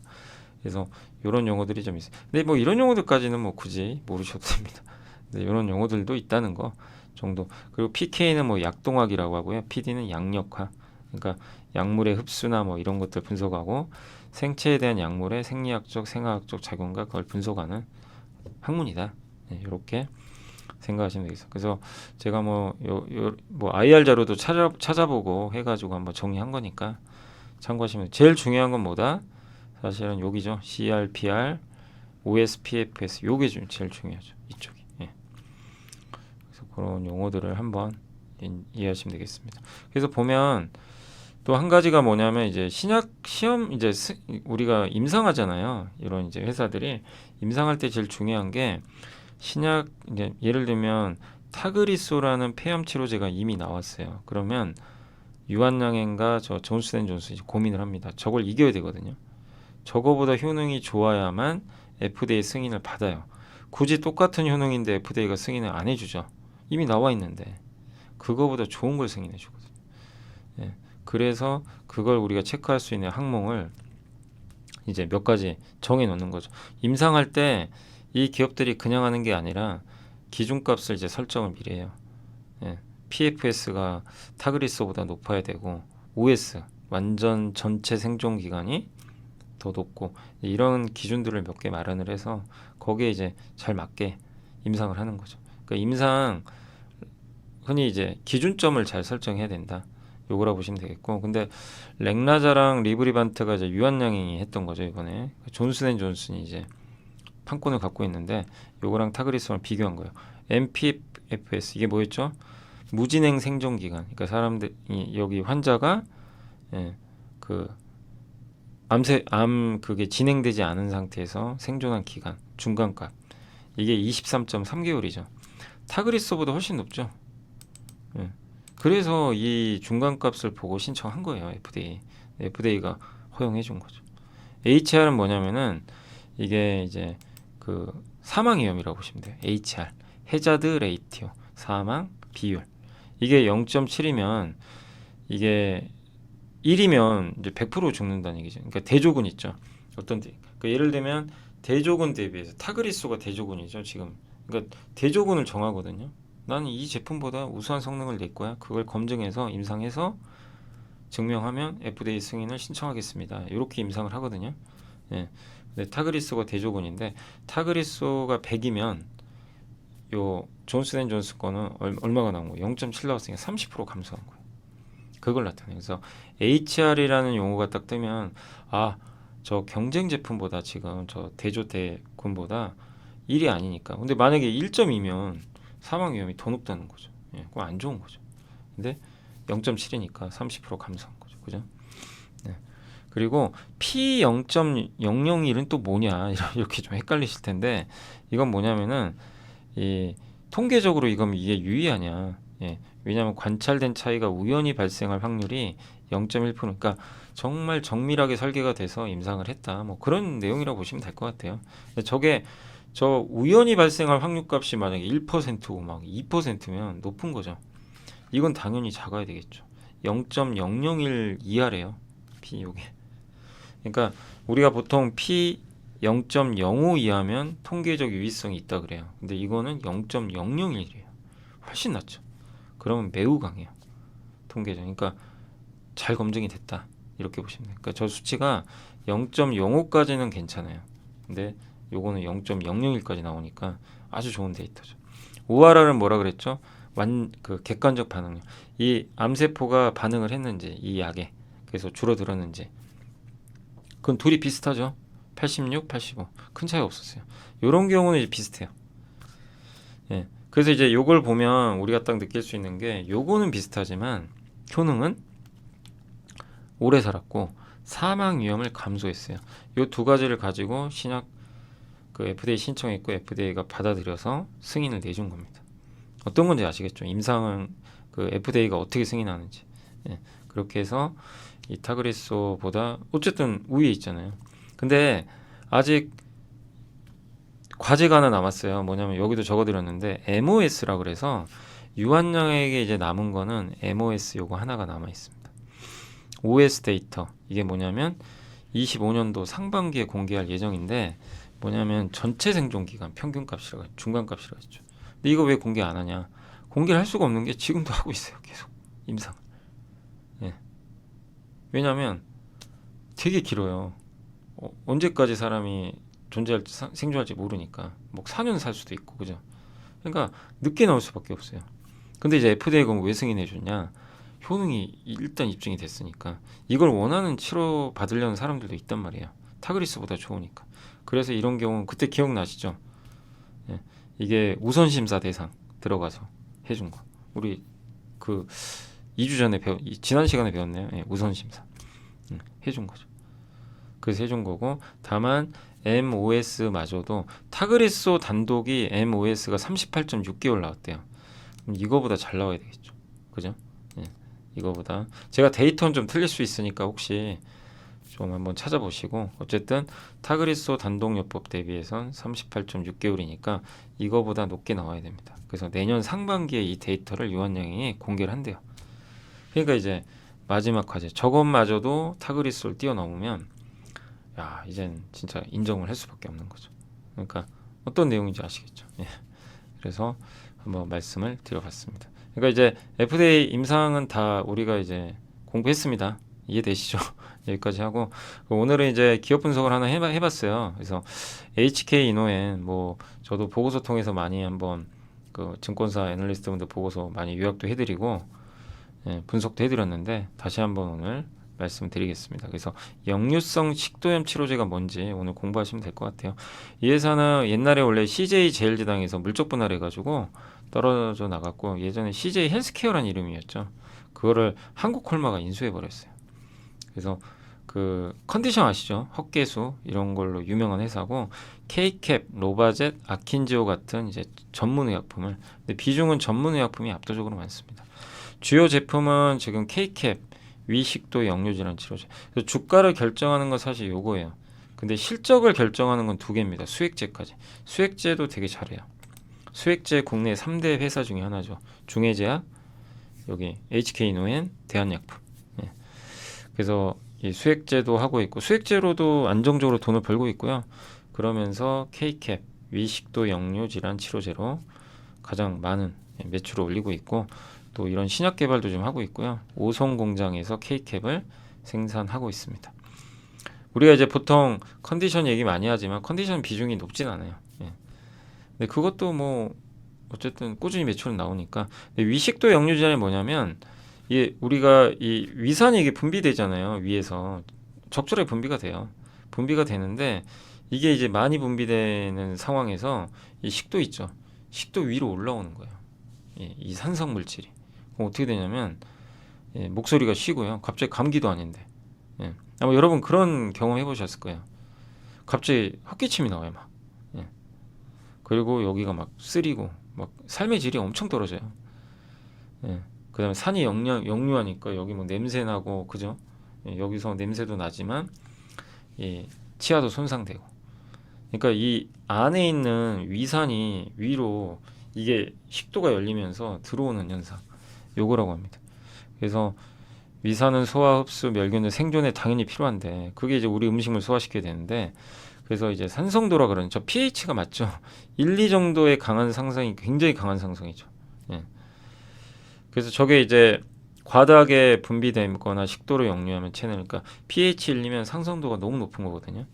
그래서 이런 용어들이 좀 있어요. 근데 뭐 이런 용어들까지는 뭐 굳이 모르셔도 됩니다. 근데 이런 용어들도 있다는 거 정도. 그리고 PK는 뭐 약동학이라고 하고요. PD는 약력화. 그러니까 약물의 흡수나 뭐 이런 것들 분석하고 생체에 대한 약물의 생리학적, 생화학적 작용과 그걸 분석하는 학문이다. 이렇게 생각하시면 되겠어요. 그래서 제가 뭐 IR 자료도 찾아보고 해가지고 한번 정리한 거니까 참고하시면 돼요. 제일 중요한 건 뭐다? 사실은 여기죠. CRPR, OSPFS 요게 제일 중요하죠. 이쪽이. 그래서 그런 용어들을 한번 이해하시면 되겠습니다. 그래서 보면 또 한 가지가 뭐냐면 이제 신약 시험 이제 우리가 임상하잖아요. 이런 이제 회사들이 임상할 때 제일 중요한 게 신약 이제 예를 들면 타그리소라는 폐암 치료제가 이미 나왔어요. 그러면 유한양행과 저 존슨앤존슨 고민을 합니다. 저걸 이겨야 되거든요. 저거보다 효능이 좋아야만 FDA 승인을 받아요. 굳이 똑같은 효능인데 FDA가 승인을 안 해주죠. 이미 나와 있는데 그거보다 좋은 걸 승인해 주거든요. 그래서 그걸 우리가 체크할 수 있는 항목을 이제 몇 가지 정해 놓는 거죠. 임상할 때 이 기업들이 그냥 하는 게 아니라 기준값을 이제 설정을 미리 해요. PFS가 타그리소보다 높아야 되고 OS 완전 전체 생존 기간이 더 높고 이런 기준들을 몇 개 마련을 해서 거기에 이제 잘 맞게 임상을 하는 거죠. 그러니까 임상 흔히 이제 기준점을 잘 설정해야 된다. 요거라 보시면 되겠고, 근데 렉나자랑 리브리반트가 이제 유한양행이 했던 거죠. 이번에 존슨앤존슨이 이제 판권을 갖고 있는데 요거랑 타그리소랑 비교한 거예요. MPFS 이게 뭐였죠? 무진행 생존 기간. 그러니까 사람들이 여기 환자가 그 암 그게 진행되지 않은 상태에서 생존한 기간 중간값 이게 23.3개월이죠. 타그리소보다 훨씬 높죠. 그래서 이 중간값을 보고 신청한 거예요. FDA가 허용해 준 거죠. HR은 뭐냐면은 이게 이제 그 사망 위험이라고 보시면 돼요. HR 해자드 레이티오 사망 비율 이게 0.7이면 이게 1이면 이제 100% 죽는다는 얘기죠. 그러니까 대조군 있죠. 그러니까 예를 들면 대조군 대비해서 타그리소가 대조군이죠. 지금 그러니까 대조군을 정하거든요. 나는 이 제품보다 우수한 성능을 낼 거야. 그걸 검증해서 임상해서 증명하면 FDA 승인을 신청하겠습니다. 이렇게 임상을 하거든요. 근데 타그리소가 대조군인데 타그리소가 100이면 요 존슨앤존슨 거는 얼마가 나온 거예요? 0.7 나왔으니까 30% 감소한 거예요. 그걸 나타내요. 그래서 HR이라는 용어가 딱 뜨면 저 경쟁 제품보다 지금 저 대조대군보다 1이 아니니까. 근데 만약에 1.2면 사망 위험이 더 높다는 거죠. 그거 안 좋은 거죠. 근데 0.7이니까 30% 감소한 거죠. 그죠? 그리고 P0.001은 또 뭐냐 이렇게 좀 헷갈리실 텐데 이건 뭐냐면은 이 통계적으로 이게 유의하냐. 예. 왜냐하면 관찰된 차이가 우연히 발생할 확률이 0.1%. 그러니까 정말 정밀하게 설계가 돼서 임상을 했다. 뭐 그런 내용이라고 보시면 될 것 같아요. 근데 저 우연히 발생할 확률값이 만약에 1%고 막 2%면 높은 거죠. 이건 당연히 작아야 되겠죠. 0.001 이하래요. P 요게. 그러니까 우리가 보통 P 0.05 이하면 통계적 유의성이 있다 그래요. 근데 이거는 0.001이래요. 훨씬 낫죠. 그러면 매우 강해요. 통계적. 그러니까 잘 검증이 됐다. 이렇게 보시면 돼요. 그러니까 저 수치가 0.05까지는 괜찮아요. 근데 요거는 0.001까지 나오니까 아주 좋은 데이터죠. ORR은 뭐라 그랬죠? 그 객관적 반응력. 이 암세포가 반응을 했는지 이 약에 그래서 줄어들었는지 그건 둘이 비슷하죠. 86, 85. 큰 차이 없었어요. 이런 경우는 이제 비슷해요. 예. 그래서 이제 요걸 보면 우리가 딱 느낄 수 있는 게 요거는 비슷하지만 효능은 오래 살았고 사망 위험을 감소했어요. 요 두 가지를 가지고 신약 그 FDA 신청했고 FDA가 받아들여서 승인을 내준 겁니다. 어떤 건지 아시겠죠? 임상은 그 FDA가 어떻게 승인하는지. 예. 그렇게 해서 이 타그리소보다 어쨌든 우위에 있잖아요. 근데 아직 과제가 하나 남았어요. 뭐냐면 여기도 적어드렸는데 MOS라고 그래서 유한양에게 이제 남은 거는 MOS 요거 하나가 남아 있습니다. OS 데이터 이게 뭐냐면 25년도 상반기에 공개할 예정인데 뭐냐면 전체 생존 기간 평균값이라고 중간값이라고 했죠. 근데 이거 왜 공개 안 하냐? 공개를 할 수가 없는 게 지금도 하고 있어요. 계속 임상. 예. 왜냐하면 되게 길어요. 언제까지 사람이 존재할지 생존할지 모르니까 뭐 4년 살 수도 있고 그죠. 그러니까 늦게 나올 수밖에 없어요. 근데 이제 FDA가 왜 승인해 줬냐? 효능이 일단 입증이 됐으니까 이걸 원하는 치료 받으려는 사람들도 있단 말이에요. 타그리스보다 좋으니까. 그래서 이런 경우는 그때 기억나시죠? 예. 이게 우선 심사 대상 들어가서 해준 거. 우리 그 2주 전에 지난 시간에 배웠네요. 예, 우선 심사 해준 거죠. 그래서 해준 거고 다만 MOS마저도 타그리소 단독이 MOS가 38.6개월 나왔대요. 그럼 이거보다 잘 나와야 되겠죠. 그죠? 예, 이거보다 제가 데이터는 좀 틀릴 수 있으니까 혹시 좀 한번 찾아보시고 어쨌든 타그리소 단독요법 대비해선 38.6개월이니까 이거보다 높게 나와야 됩니다. 그래서 내년 상반기에 이 데이터를 유한양이 공개를 한대요. 그러니까 이제 마지막 과제 저것마저도 타그리소를 뛰어넘으면 야 이젠 진짜 인정을 할 수밖에 없는 거죠. 그러니까 어떤 내용인지 아시겠죠. 예. 그래서 한번 말씀을 드려봤습니다. 그러니까 이제 FDA 임상은 다 우리가 이제 공부했습니다. 이해되시죠? 여기까지 하고 오늘은 이제 기업 분석을 하나 해봤어요. 그래서 HK 이노엔 뭐 저도 보고서 통해서 많이 한번 그 증권사 애널리스트분들 보고서 많이 요약도 해드리고 예, 분석도 해드렸는데 다시 한번 오늘 말씀드리겠습니다. 그래서 역류성 식도염 치료제가 뭔지 오늘 공부하시면 될 것 같아요. 이 회사는 옛날에 원래 CJ 제일제당에서 물적 분할해가지고 떨어져 나갔고 예전에 CJ 헬스케어라는 이름이었죠. 그거를 한국콜마가 인수해버렸어요. 그래서 그 컨디션 아시죠? 헛개수 이런 걸로 유명한 회사고 K캡, 로바젯, 아킨지오 같은 이제 전문 의약품을 근데 비중은 전문 의약품이 압도적으로 많습니다. 주요 제품은 지금 K캡, 위식도 역류질환 치료제. 그래서 주가를 결정하는 건 사실 요거예요. 근데 실적을 결정하는 건 두 개입니다. 수액제까지. 수액제도 되게 잘해요. 수액제 국내 3대 회사 중에 하나죠. 중해제약, 여기 HK노엔, 대한약품. 예. 그래서 이 수액제도 하고 있고 수액제로도 안정적으로 돈을 벌고 있고요. 그러면서 K캡, 위식도 역류 질환 치료제로 가장 많은 매출을 올리고 있고 또 이런 신약 개발도 좀 하고 있고요. 오송 공장에서 K캡을 생산하고 있습니다. 우리가 이제 보통 컨디션 얘기 많이 하지만 컨디션 비중이 높진 않아요. 예. 근데 그것도 뭐 어쨌든 꾸준히 매출은 나오니까. 근데 위식도 역류 질환이 뭐냐면 우리가 이 위산이 이게 분비되잖아요. 위에서 적절하게 분비가 돼요. 분비가 되는데 이게 이제 많이 분비되는 상황에서 이 식도 있죠. 식도 위로 올라오는 거예요. 예, 이 산성 물질이. 그럼 어떻게 되냐면 예, 목소리가 쉬고요. 갑자기 감기도 아닌데 예. 아마 여러분 그런 경험 해보셨을 거예요. 갑자기 헛기침이 나와요, 막. 예. 그리고 여기가 막 쓰리고 막 삶의 질이 엄청 떨어져요. 예. 그다음에 산이 역류하니까 여기 뭐 냄새 나고 그죠? 예. 여기서 냄새도 나지만 이 치아도 손상되고. 그러니까 이 안에 있는 위산이 위로 이게 식도가 열리면서 들어오는 현상. 요거라고 합니다. 그래서 위산은 소화, 흡수, 멸균, 생존에 당연히 필요한데 그게 이제 우리 음식물 소화시켜야 되는데 그래서 이제 산성도라 그러는 저 pH가 맞죠? 1, 2 정도의 강한 상승이 굉장히 강한 상승이죠. 예. 그래서 저게 이제 과다하게 분비되거나 식도로 역류하면 체내 그러니까 pH 1이면 상성도가 너무 높은 거거든요.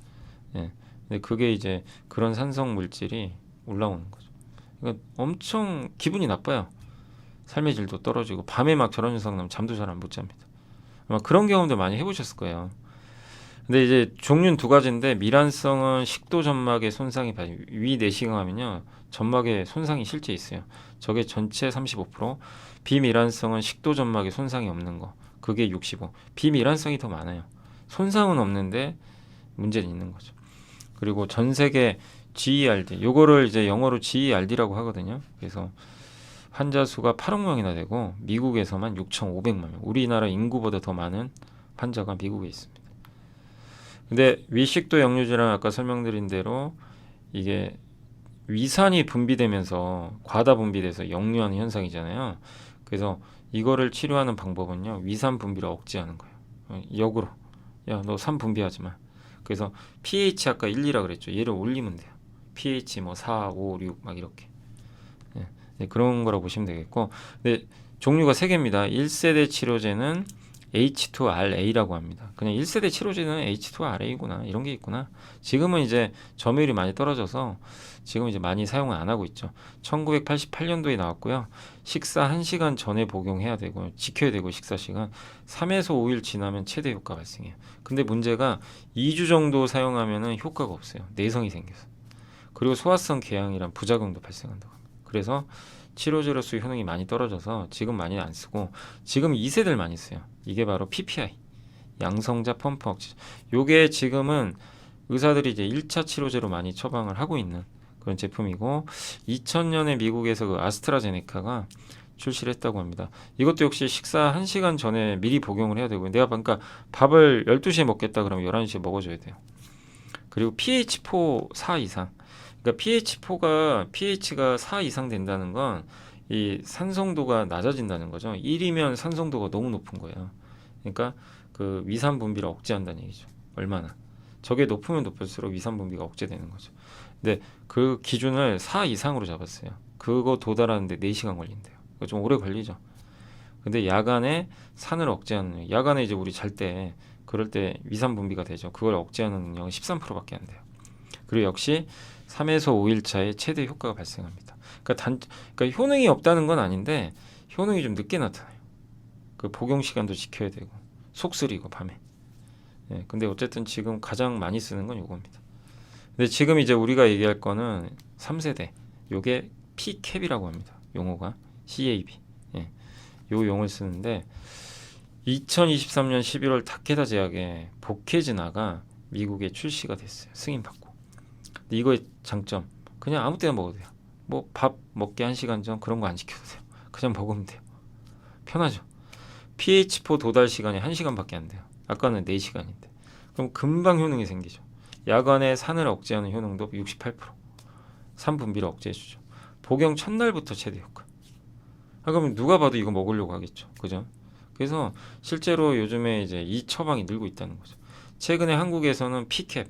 예. 근데 그게 이제 그런 산성 물질이 올라오는 거죠. 그러니까 엄청 기분이 나빠요. 삶의 질도 떨어지고 밤에 막 저런 현상 나면 잠도 잘 안 못 잡니다. 아마 그런 경험도 많이 해보셨을 거예요. 근데 이제 종류는 두 가지인데 미란성은 식도 점막의 손상이 위 내시경하면요 점막에 손상이 실제 있어요. 저게 전체 35%, 비미란성은 식도 점막에 손상이 없는 거 그게 65. 비미란성이 더 많아요. 손상은 없는데 문제는 있는 거죠. 그리고 전 세계 GERD 요거를 이제 영어로 GERD라고 하거든요. 그래서 환자 수가 8억 명이나 되고 미국에서만 6,500만 명. 우리나라 인구보다 더 많은 환자가 미국에 있습니다. 근데 위식도 역류 질환 아까 설명드린 대로 이게 위산이 분비되면서 과다 분비돼서 역류하는 현상이잖아요. 그래서 이거를 치료하는 방법은요. 위산 분비를 억제하는 거예요. 역으로. 야, 너 산 분비하지 마. 그래서 pH 아까 1, 2라 그랬죠. 얘를 올리면 돼요. pH 뭐 4, 5, 6 막 이렇게. 네, 그런 거라고 보시면 되겠고. 근데 종류가 3개입니다. 1세대 치료제는 H2RA라고 합니다. 그냥 1세대 치료제는 H2RA구나 이런 게 있구나. 지금은 이제 점유율이 많이 떨어져서 지금 이제 많이 사용을 안 하고 있죠. 1988년도에 나왔고요. 식사 1시간 전에 복용해야 되고 지켜야 되고 식사 시간 3에서 5일 지나면 최대 효과 발생해요. 근데 문제가 2주 정도 사용하면은 효과가 없어요. 내성이 생겨서. 그리고 소화성 궤양이란 부작용도 발생한다고 합니다. 그래서 치료제로서 효능이 많이 떨어져서 지금 많이 안 쓰고 지금 2세대를 많이 써요. 이게 바로 PPI, 양성자 펌프 억제. 요게 지금은 의사들이 이제 1차 치료제로 많이 처방을 하고 있는 그런 제품이고 2000년에 미국에서 그 아스트라제네카가 출시를 했다고 합니다. 이것도 역시 식사 1시간 전에 미리 복용을 해야 되고 내가 그러니까 밥을 12시에 먹겠다 그러면 11시에 먹어줘야 돼요. 그리고 pH4 4 이상 그러니까 pH가 4 이상 된다는 건 이 산성도가 낮아진다는 거죠. 1이면 산성도가 너무 높은 거예요. 그러니까 그 위산 분비를 억제한다는 얘기죠. 얼마나. 저게 높으면 높을수록 위산 분비가 억제되는 거죠. 근데 그 기준을 4 이상으로 잡았어요. 그거 도달하는데 4시간 걸린대요. 좀 오래 걸리죠. 근데 야간에 산을 억제하는 야간에 이제 우리 잘 때 그럴 때 위산 분비가 되죠. 그걸 억제하는 능력은 13%밖에 안 돼요. 그리고 역시 3에서 5일 차에 최대 효과가 발생합니다. 그러니까 효능이 없다는 건 아닌데 효능이 좀 늦게 나타나요. 그 복용 시간도 지켜야 되고 속 쓰리고 밤에. 예, 근데 어쨌든 지금 가장 많이 쓰는 건 요겁니다. 근데 지금 이제 우리가 얘기할 거는 3세대. 요게 P캡이라고 합니다. 용어가 CAB. 예, 요 용어를 쓰는데 2023년 11월 타케다 제약에 보케즈나가 미국에 출시가 됐어요. 승인받고. 근데 이거의 장점 그냥 아무 때나 먹어도 돼요. 뭐 밥 먹기 1시간 전 그런 거 안 지켜도 돼요. 그냥 먹으면 돼요. 편하죠. pH4 도달 시간이 1시간밖에 안 돼요. 아까는 4시간인데. 그럼 금방 효능이 생기죠. 야간에 산을 억제하는 효능도 68%. 산 분비를 억제해주죠. 복용 첫날부터 최대 효과. 그러면 누가 봐도 이거 먹으려고 하겠죠. 그죠? 그래서 실제로 요즘에 이제 이 처방이 늘고 있다는 거죠. 최근에 한국에서는 P캡,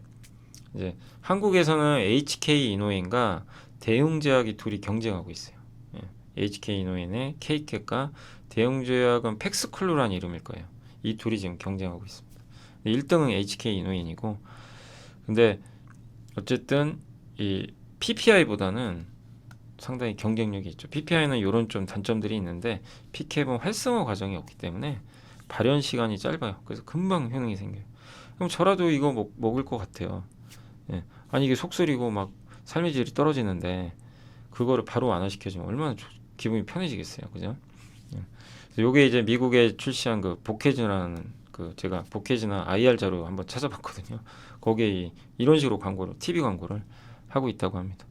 이제 한국에서는 HK 이노엔과 대웅제약이 둘이 경쟁하고 있어요. 예. HK 이노엔의 K캡과 대웅제약은 팩스클루라는 이름일 거예요. 이 둘이 지금 경쟁하고 있습니다. 1등은 HK 이노엔이고, 근데 어쨌든 이 PPI보다는 상당히 경쟁력이 있죠. PPI는 이런 좀 단점들이 있는데 P캡은 활성화 과정이 없기 때문에 발현 시간이 짧아요. 그래서 금방 효능이 생겨요. 그럼 저라도 이거 먹을 것 같아요. 예. 아니 이게 속쓰리고 막 삶의 질이 떨어지는데 그거를 바로 완화시켜주면 얼마나 기분이 편해지겠어요. 그죠? 예. 요게 이제 미국에 출시한 그 보케즈라는 그 그 제가 보케지나 IR 자료 한번 찾아봤거든요. 거기에 이런 식으로 광고를 TV 광고를 하고 있다고 합니다.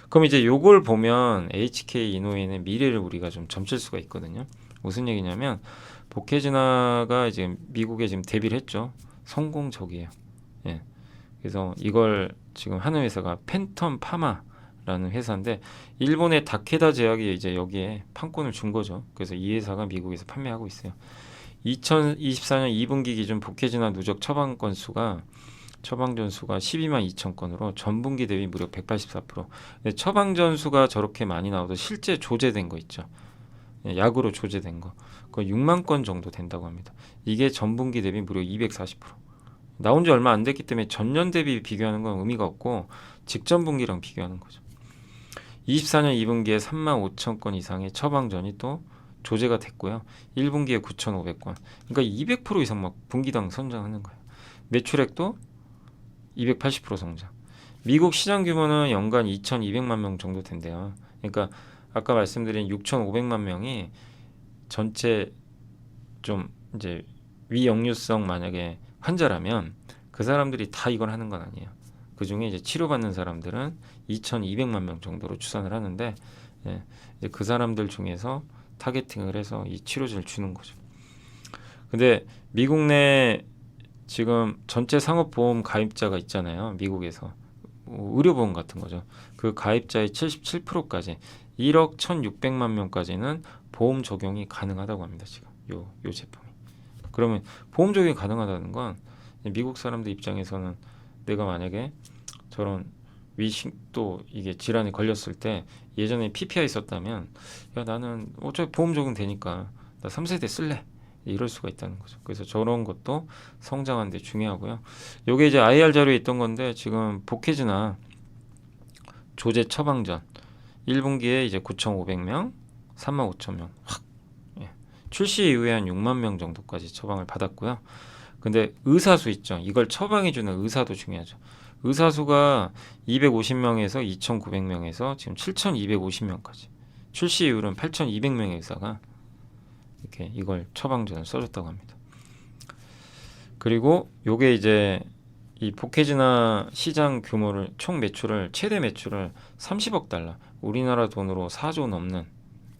그럼 이제 요걸 보면 HK 이노우에는 미래를 우리가 좀 점칠 수가 있거든요. 무슨 얘기냐면 보케지나가 이제 미국에 지금 데뷔를 했죠. 성공적이에요. 예. 그래서 이걸 지금 하는 회사가 팬텀 파마라는 회사인데 일본의 다케다 제약이 이제 여기에 판권을 준 거죠. 그래서 이 회사가 미국에서 판매하고 있어요. 2024년 2분기 기준 보케지나 누적 처방 건수가 처방전 수가 12만 2천 건으로 전분기 대비 무려 184%. 근데 처방전 수가 저렇게 많이 나와도 실제 조제된 거 있죠. 예, 약으로 조제된 거. 그거 6만 건 정도 된다고 합니다. 이게 전분기 대비 무려 240%. 나온 지 얼마 안 됐기 때문에 전년 대비 비교하는 건 의미가 없고 직전 분기랑 비교하는 거죠. 24년 2분기에 3만 5천 건 이상의 처방전이 또 조제가 됐고요. 1분기에 9,500건. 그러니까 200% 이상 막 분기당 성장하는 거예요. 매출액도 280% 성장. 미국 시장 규모는 연간 2,200만 명 정도 된대요. 그러니까 아까 말씀드린 6,500만 명이 전체 좀 이제 위역류성 만약에 환자라면 그 사람들이 다 이걸 하는 건 아니에요. 그 중에 이제 치료받는 사람들은 2,200만 명 정도로 추산을 하는데 예, 이제 그 사람들 중에서 타겟팅을 해서 이 치료제를 주는 거죠. 근데 미국 내 지금 전체 상업보험 가입자가 있잖아요. 미국에서 의료보험 같은 거죠. 그 가입자의 77%까지 1억 1,600만 명까지는 보험 적용이 가능하다고 합니다. 지금 요 제품이. 그러면 보험 적용이 가능하다는 건 미국 사람들 입장에서는 내가 만약에 저런 위식도 이게 질환이 걸렸을 때 예전에 PPI 썼다면 야 나는 어차피 보험 적용 되니까 나 3세대 쓸래. 이럴 수가 있다는 거죠. 그래서 저런 것도 성장하는 데 중요하고요. 요게 이제 IR 자료에 있던 건데 지금 보케지나 조제 처방전 1분기에 이제 9,500명, 35,000명 확 예. 출시 이후에 한 6만 명 정도까지 처방을 받았고요. 근데 의사 수 있죠. 이걸 처방해 주는 의사도 중요하죠. 의사 수가 250명에서 2,900명에서 지금 7,250명까지. 출시 이후로는 8,200명의 의사가 이렇게 이걸 처방전을 써줬다고 합니다. 그리고 요게 이제 이 보케지나 시장 규모를 총 매출을 최대 매출을 30억 달러 우리나라 돈으로 4조 넘는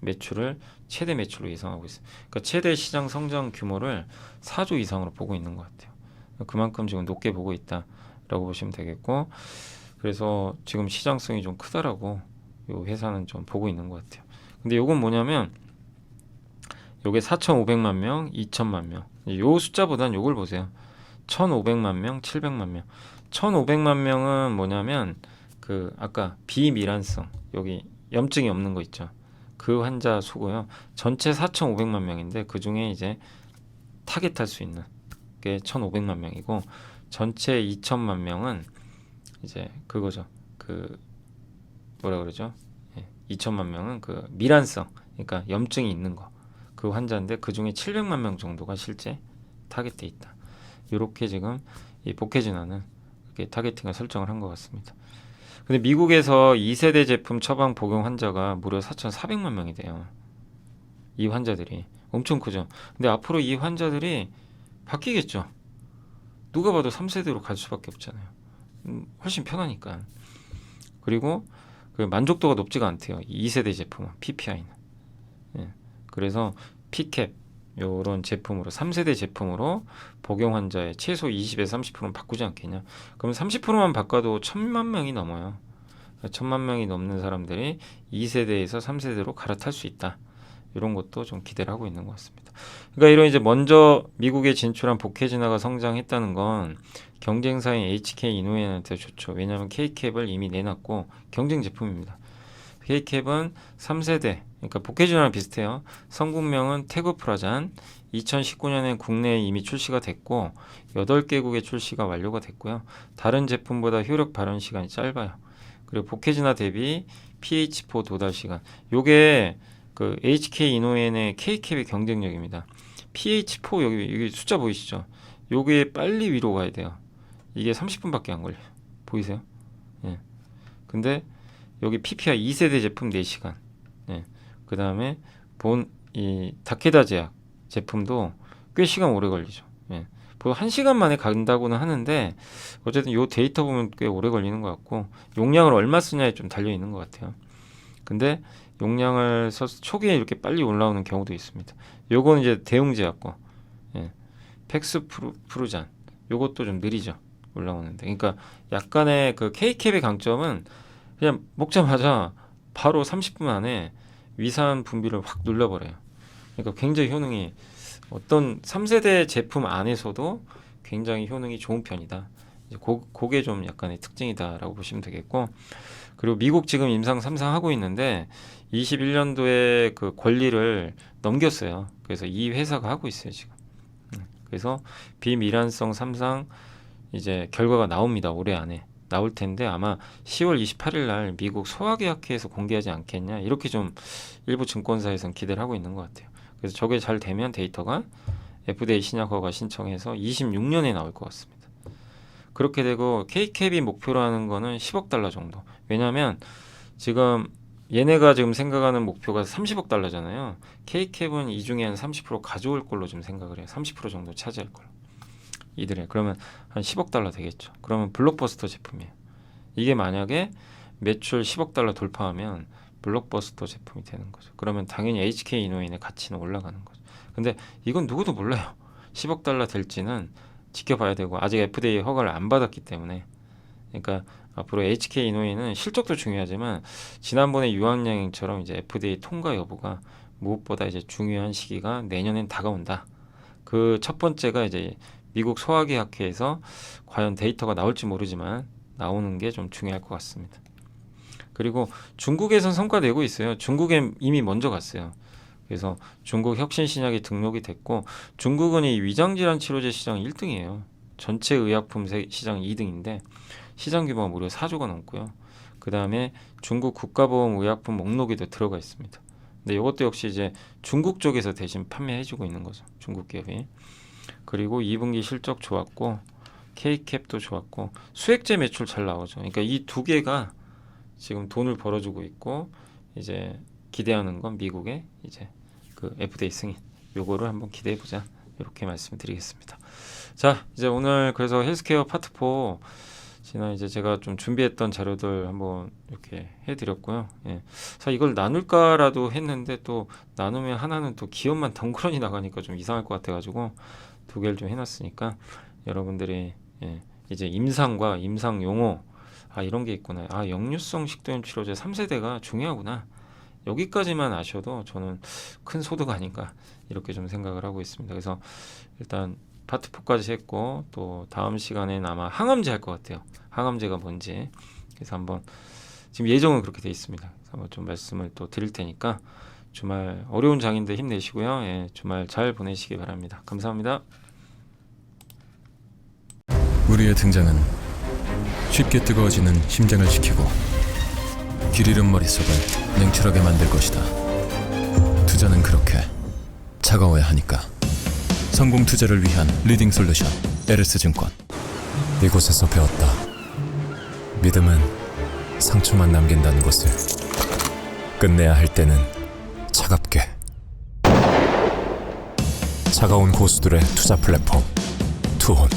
매출을 최대 매출로 예상하고 있어요. 그러니까 최대 시장 성장 규모를 4조 이상으로 보고 있는 것 같아요. 그만큼 지금 높게 보고 있다라고 보시면 되겠고 그래서 지금 시장성이 좀 크다라고 요 회사는 좀 보고 있는 것 같아요. 근데 요건 뭐냐면 요게 4,500만 명, 2,000만 명. 요 숫자보단 요걸 보세요. 1,500만 명, 700만 명. 1,500만 명은 뭐냐면 그 아까 비밀환성 여기 염증이 없는 거 있죠. 그 환자 수고요. 전체 4,500만 명인데 그 중에 이제 타겟할 수 있는 게 1,500만 명이고 전체 2,000만 명은 이제 그거죠. 그 뭐라 그러죠? 2,000만 명은 그 미란성 그러니까 염증이 있는 거. 그 환자인데 그 중에 700만 명 정도가 실제 타겟돼 있다. 이렇게 지금 이 보케지나는 이렇게 타겟팅을 설정을 한 것 같습니다. 근데 미국에서 2세대 제품 처방 복용 환자가 무려 4,400만 명이 돼요. 이 환자들이 엄청 크죠. 근데 앞으로 이 환자들이 바뀌겠죠. 누가 봐도 3세대로 갈 수밖에 없잖아요. 훨씬 편하니까. 그리고 그 만족도가 높지가 않대요. 2세대 제품은 PPI는. 예. 그래서 P캡 요런 제품으로 3세대 제품으로 복용 환자의 최소 20에서 30%는 바꾸지 않겠냐. 그럼 30%만 바꿔도 1,000만 명이 넘어요. 1,000만 명이 넘는 사람들이 2세대에서 3세대로 갈아탈 수 있다. 이런 것도 좀 기대를 하고 있는 것 같습니다. 그러니까 이런 이제 먼저 미국에 진출한 보케지나가 성장했다는 건 경쟁사인 HK 이노우에한테 좋죠. 왜냐하면 K캡을 이미 내놨고 경쟁 제품입니다. K캡은 3세대, 그러니까 보케지나랑 비슷해요. 성분명은 테고프라잔, 2019년에 국내에 이미 출시가 됐고 8개국에 출시가 완료가 됐고요. 다른 제품보다 효력 발현 시간이 짧아요. 그리고 보케지나 대비 pH4 도달 시간. 요게 그 HK 이노엔의 K캡의 경쟁력입니다. pH4 여기 숫자 보이시죠? 요게 빨리 위로 가야 돼요. 이게 30분밖에 안 걸려요. 보이세요? 예. 근데 여기 PPI 2세대 제품 4시간. 예. 그다음에 이 다케다 제약 제품도 꽤 시간 오래 걸리죠. 보통 1시간 만에 간다고는 하는데 어쨌든 요 데이터 보면 꽤 오래 걸리는 것 같고 용량을 얼마 쓰냐에 좀 달려 있는 것 같아요. 근데 용량을 써서 초기에 이렇게 빨리 올라오는 경우도 있습니다. 요거는 이제 대웅제약 거, 팩스 프루잔, 요것도 좀 느리죠, 올라오는데. 그러니까 약간의 그 K캡의 강점은 그냥 먹자마자 바로 30분 안에 위산 분비를 확 눌러버려요. 그러니까 굉장히 효능이 어떤 3세대 제품 안에서도 굉장히 효능이 좋은 편이다. 이제 그게 좀 약간의 특징이다라고 보시면 되겠고, 그리고 미국 지금 임상 3상 하고 있는데 21년도에 그 권리를 넘겼어요. 그래서 이 회사가 하고 있어요 지금. 그래서 비미란성 3상 이제 결과가 나옵니다. 올해 안에 나올 텐데 아마 10월 28일 날 미국 소화계약회에서 공개하지 않겠냐, 이렇게 좀 일부 증권사에서는 기대를 하고 있는 것 같아요. 그래서 저게 잘 되면 데이터가 FDA 신약 허가 신청해서 26년에 나올 것 같습니다. 그렇게 되고 K캡이 목표로 하는 거는 10억 달러 정도. 왜냐하면 지금 얘네가 지금 생각하는 목표가 30억 달러잖아요. K캡은 이 중에 한 30% 가져올 걸로 좀 생각을 해요. 30% 정도 차지할 걸로. 이들의 그러면 한 10억 달러 되겠죠. 그러면 블록버스터 제품이에요. 이게 만약에 매출 10억 달러 돌파하면 블록버스터 제품이 되는 거죠. 그러면 당연히 HK 이노인의 가치는 올라가는 거죠. 근데 이건 누구도 몰라요. 10억 달러 될지는 지켜봐야 되고 아직 FDA 허가를 안 받았기 때문에. 그러니까 앞으로 HK 이노인은 실적도 중요하지만 지난번에 유한양행처럼 이제 FDA 통과 여부가 무엇보다 이제 중요한 시기가 내년엔 다가온다. 그 첫 번째가 이제 미국 소화계약회에서 과연 데이터가 나올지 모르지만 나오는 게 좀 중요할 것 같습니다. 그리고 중국에선 성과 내고 있어요. 중국에 이미 먼저 갔어요. 그래서 중국 혁신신약이 등록이 됐고, 중국은 이 위장질환 치료제 시장 1등이에요. 전체 의약품 시장 2등인데 시장 규모가 무려 4조가 넘고요. 그 다음에 중국 국가보험 의약품 목록에도 들어가 있습니다. 근데 이것도 역시 이제 중국 쪽에서 대신 판매해주고 있는 거죠. 중국 기업이. 그리고 2분기 실적 좋았고 K캡도 좋았고 수액제 매출 잘 나오죠. 그러니까 이 두 개가 지금 돈을 벌어주고 있고, 이제 기대하는 건 미국의 이제 그 FDA 승인, 요거를 한번 기대해 보자, 이렇게 말씀드리겠습니다. 자, 이제 오늘 그래서 헬스케어 파트 4 지난 이제 제가 좀 준비했던 자료들 한번 이렇게 해드렸고요. 자, 이걸 나눌까라도 했는데 또 나누면 하나는 또 기업만 덩그러니 나가니까 좀 이상할 것 같아가지고 두 개를 좀 해놨으니까 여러분들이 이제 임상과 임상 용어, 이런 게 있구나, 역류성 식도염 치료제 3세대가 중요하구나, 여기까지만 아셔도 저는 큰 소득 아닌가, 이렇게 좀 생각을 하고 있습니다. 그래서 일단 파트 4까지 했고, 또 다음 시간에는 아마 항암제 할 것 같아요. 항암제가 뭔지. 그래서 한번 지금 예정은 그렇게 돼 있습니다. 그래서 한번 좀 말씀을 또 드릴 테니까 주말 어려운 장인데 힘내시고요. 주말 잘 보내시기 바랍니다. 감사합니다. 우리의 등장은 쉽게 뜨거워지는 심장을 지키고 길 잃은 머릿속을 냉철하게 만들 것이다. 투자는 그렇게 차가워야 하니까. 성공 투자를 위한 리딩 솔루션 에르스증권. 이곳에서 배웠다. 믿음은 상처만 남긴다는 것을. 끝내야 할 때는 차갑게. 차가운 고수들의 투자 플랫폼 투혼.